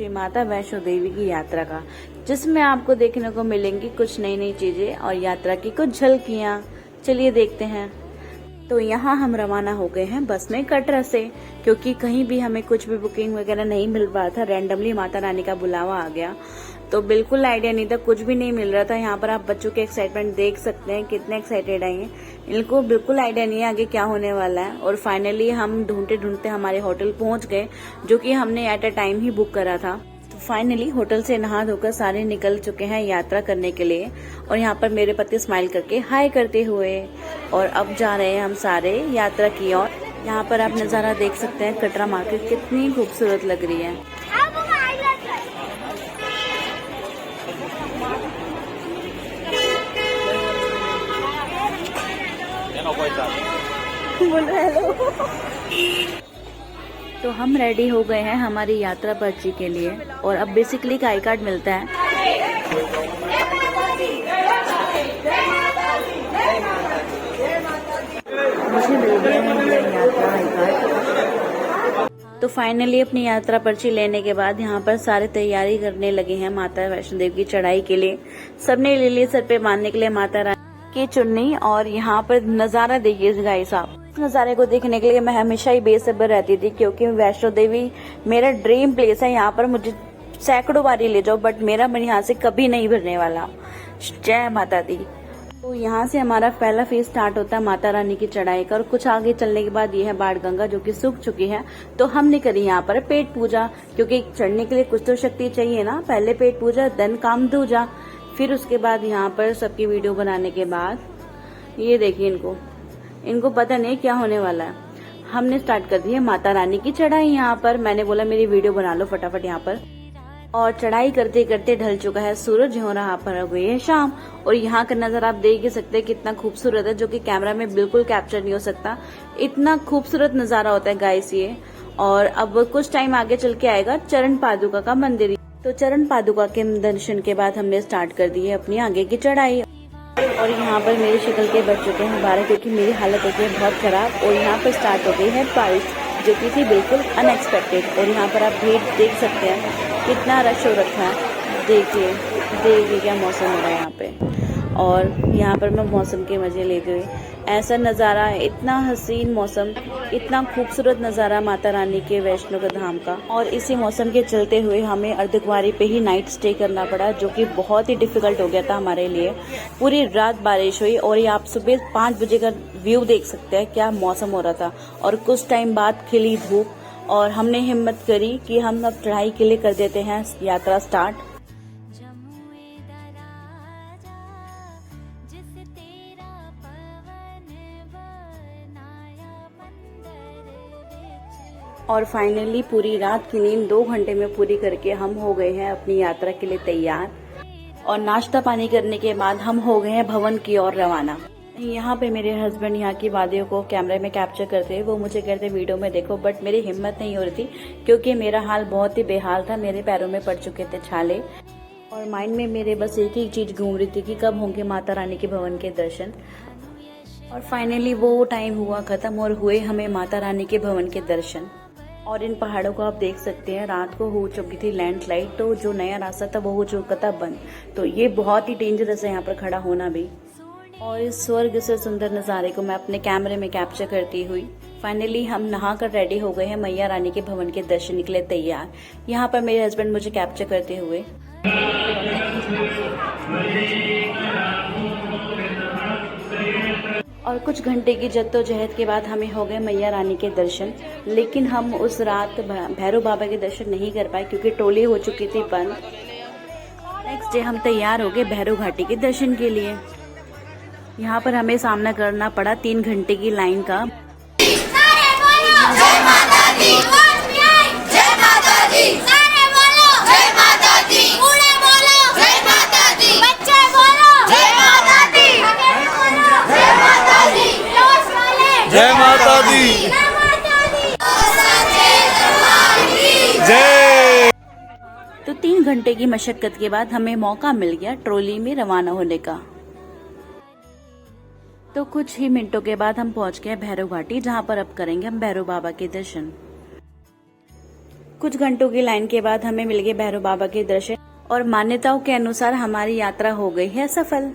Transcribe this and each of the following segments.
श्री माता वैष्णो देवी की यात्रा का, जिसमें आपको देखने को मिलेंगी कुछ नई नई चीजें और यात्रा की कुछ झलकियां। चलिए देखते हैं। तो यहाँ हम रवाना हो गए हैं बस में कटरा से, क्योंकि कहीं भी हमें कुछ भी बुकिंग वगैरह नहीं मिल रहा था। रैंडमली माता रानी का बुलावा आ गया, तो बिल्कुल आइडिया नहीं था, कुछ भी नहीं मिल रहा था। यहाँ पर आप बच्चों के एक्साइटमेंट देख सकते हैं, कितने एक्साइटेड आएंगे। इनको बिल्कुल आइडिया नहीं है आगे क्या होने वाला है। और फाइनली हम ढूंढते ढूंढते हमारे होटल पहुंच गए, जो कि हमने at a time he book करा था। तो फाइनली होटल से नहा धोकर सारे निकल चुके हैं यात्रा करने के लिए। और यहाँ पर मेरे पति स्माइल करके हाय करते हुए, और अब जा रहे हैं हम सारे यात्रा की ओर। यहाँ पर आप नजारा देख सकते हैं, कटरा मार्केट कितनी खूबसूरत लग रही है। बोलो हेलो। तो हम रेडी हो गए हैं हमारी यात्रा पर्ची के लिए, और अब बेसिकली एक आई कार्ड मिलता है। मुझे मिल गया है यात्रा आई कार्ड। तो फाइनली अपनी यात्रा पर्ची लेने के बाद यहाँ पर सारे तैयारी करने लगे हैं माता वैष्णो देवी की चढ़ाई के लिए। सबने ले लिए सर पे बांधने के लिए माता रानी की चुन्नी। और यहाँ पर नजारा देखिए गाइस साहब, इस नजारे को देखने के लिए मैं हमेशा ही बेसब्र रहती थी, क्योंकि वैष्णो देवी मेरा ड्रीम प्लेस है। यहाँ पर मुझे सैकड़ों बारी ले जाओ, बट मेरा मन यहाँ से कभी नहीं भरने वाला। जय माता दी। तो यहाँ से हमारा पहला फेज स्टार्ट होता है माता रानी की चढ़ाई का। और कुछ आगे चलने के बाद ये है बाण गंगा, जो कि सूख चुकी है। तो हमने करी यहाँ पर पेट पूजा, क्योंकि चढ़ने के लिए कुछ तो शक्ति चाहिए ना। पहले पेट पूजा, देन काम दूजा। फिर उसके बाद यहाँ पर सबकी वीडियो बनाने के बाद ये देखिए, इनको पता नहीं क्या होने वाला है। हमने स्टार्ट कर दी है माता रानी की चढ़ाई। यहाँ पर मैंने बोला मेरी वीडियो बना लो फटाफट यहाँ पर। और चढ़ाई करते करते ढल चुका है सूरज, हो रहा पर हो गई है शाम। और यहाँ का नजारा आप देख ही सकते हैं कितना खूबसूरत है, जो कि कैमरा में बिल्कुल कैप्चर नहीं हो सकता। इतना खूबसूरत नजारा होता है गाइस ये। और अब कुछ टाइम आगे चल के आएगा चरण पादुका का मंदिर। तो चरण पादुका के दर्शन के बाद हमने स्टार्ट कर दी है अपनी आगे की चढ़ाई। और यहाँ पर मेरी शक्ल के बच चुके हैं 12, क्योंकि मेरी हालत हो गई है बहुत खराब। और यहाँ पर स्टार्ट हो गई है बारिश, जो कि थी बिल्कुल अनएक्सपेक्टेड। और यहाँ पर आप भीड़ देख सकते हैं कितना रश हो रखा है। देखिए क्या मौसम हो रहा है यहाँ पे। और यहाँ पर मैं मौसम के मजे ले गई। ऐसा नज़ारा है, इतना हसीन मौसम, इतना खूबसूरत नज़ारा माता रानी के वैष्णो के धाम का। और इसी मौसम के चलते हुए हमें अर्धकुंवारी पे ही नाइट स्टे करना पड़ा, जो कि बहुत ही डिफिकल्ट हो गया था हमारे लिए। पूरी रात बारिश हुई, और ये आप सुबह 5 बजे का व्यू देख सकते हैं, क्या मौसम हो रहा था। और कुछ टाइम बाद खिली धूप, और हमने हिम्मत करी कि हम अब चढ़ाई के लिए कर देते हैं यात्रा स्टार्ट। और फाइनली पूरी रात की नींद 2 घंटे में पूरी करके हम हो गए हैं अपनी यात्रा के लिए तैयार। और नाश्ता पानी करने के बाद हम हो गए हैं भवन की ओर रवाना। यहाँ पे मेरे हस्बैंड यहाँ की वादियों को कैमरे में कैप्चर करते हैं। वो मुझे कहते वीडियो में देखो, बट मेरी हिम्मत नहीं हो रही थी, क्योंकि मेरा हाल बहुत ही बेहाल था। मेरे पैरों में पड़ चुके थे छाले, और माइंड में मेरे बस एक ही चीज घूम रही थी कि कब होंगे माता रानी के भवन के दर्शन। और फाइनली वो टाइम हुआ खत्म, और हुए हमें माता रानी के भवन के दर्शन। और इन पहाड़ों को आप देख सकते हैं, रात को हो चुकी थी लैंडस्लाइड, तो जो नया रास्ता था वो हो चुका था बंद। तो ये बहुत ही डेंजरस है यहाँ पर खड़ा होना भी। और इस स्वर्ग से सुंदर नज़ारे को मैं अपने कैमरे में कैप्चर करती हुई फाइनली हम नहा कर रेडी हो गए हैं मैया रानी के भवन के दर्शन के लिए तैयार। यहाँ पर मेरे हस्बैंड मुझे कैप्चर करते हुए। और कुछ घंटे की जद्दोजहद के बाद हमें हो गए मैया रानी के दर्शन। लेकिन हम उस रात भैरव बाबा के दर्शन नहीं कर पाए, क्योंकि टोली हो चुकी थी बंद। नेक्स्ट डे हम तैयार हो गए भैरव घाटी के दर्शन के लिए। यहाँ पर हमें सामना करना पड़ा 3 घंटे की लाइन का। जय माता दी, जय माता दी, सारे बोलो जय माता दी, बूढ़े बोलो जय माता दी, बच्चे बोलो जय माता दी, जय माता दी, लॉस वाले जय माता दी, जय। तो 3 घंटे की मशक्कत के बाद हमें मौका मिल गया ट्रॉली में रवाना होने का। तो कुछ ही मिनटों के बाद हम पहुंच गए भैरव घाटी, जहां पर अब करेंगे हम भैरव बाबा के दर्शन। कुछ घंटों की लाइन के बाद हमें मिल गए भैरव बाबा के दर्शन और मान्यताओं के अनुसार हमारी यात्रा हो गई है सफल।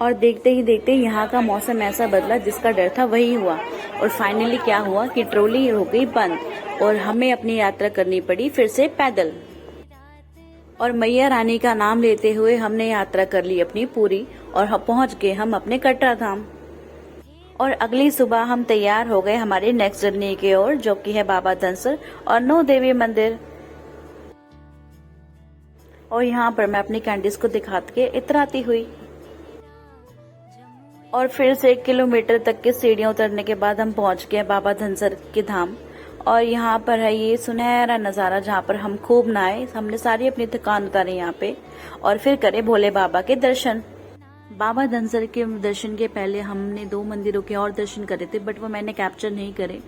और देखते ही देखते यहाँ का मौसम ऐसा बदला, जिसका डर था वही हुआ। और फाइनली क्या हुआ कि ट्रॉली हो गई बंद और हमें अपनी यात्रा करनी पड़ी फिर से पैदल। और मैया रानी का नाम लेते हुए हमने यात्रा कर ली अपनी पूरी और पहुंच गए हम अपने कटरा धाम। और अगली सुबह हम तैयार हो गए हमारे नेक्स्ट जर्नी की ओर, जो कि है बाबा धनसर और 9 देवी मंदिर। और यहाँ पर मैं अपनी कैंडीज को दिखा के इतराती हुई। और फिर से 1 किलोमीटर तक की सीढ़ियां उतरने के बाद हम पहुंच गए बाबा धनसर के धाम। और यहाँ पर है ये सुनहरा नजारा, जहाँ पर हम खूब नहाए। हमने सारी अपनी थकान उतारी यहाँ पे और फिर करे भोले बाबा के दर्शन। बाबा धनसर के दर्शन के पहले हमने 2 मंदिरों के और दर्शन करे थे, बट वो मैंने कैप्चर नहीं करे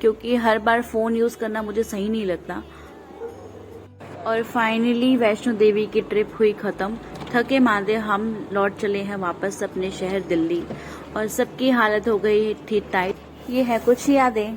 क्योंकि हर बार फोन यूज करना मुझे सही नहीं लगता। और फाइनली वैष्णो देवी की ट्रिप हुई खत्म। थके मांदे हम लौट चले हैं वापस अपने शहर दिल्ली और सबकी हालत हो गई थी टाइट। ये है कुछ यादें।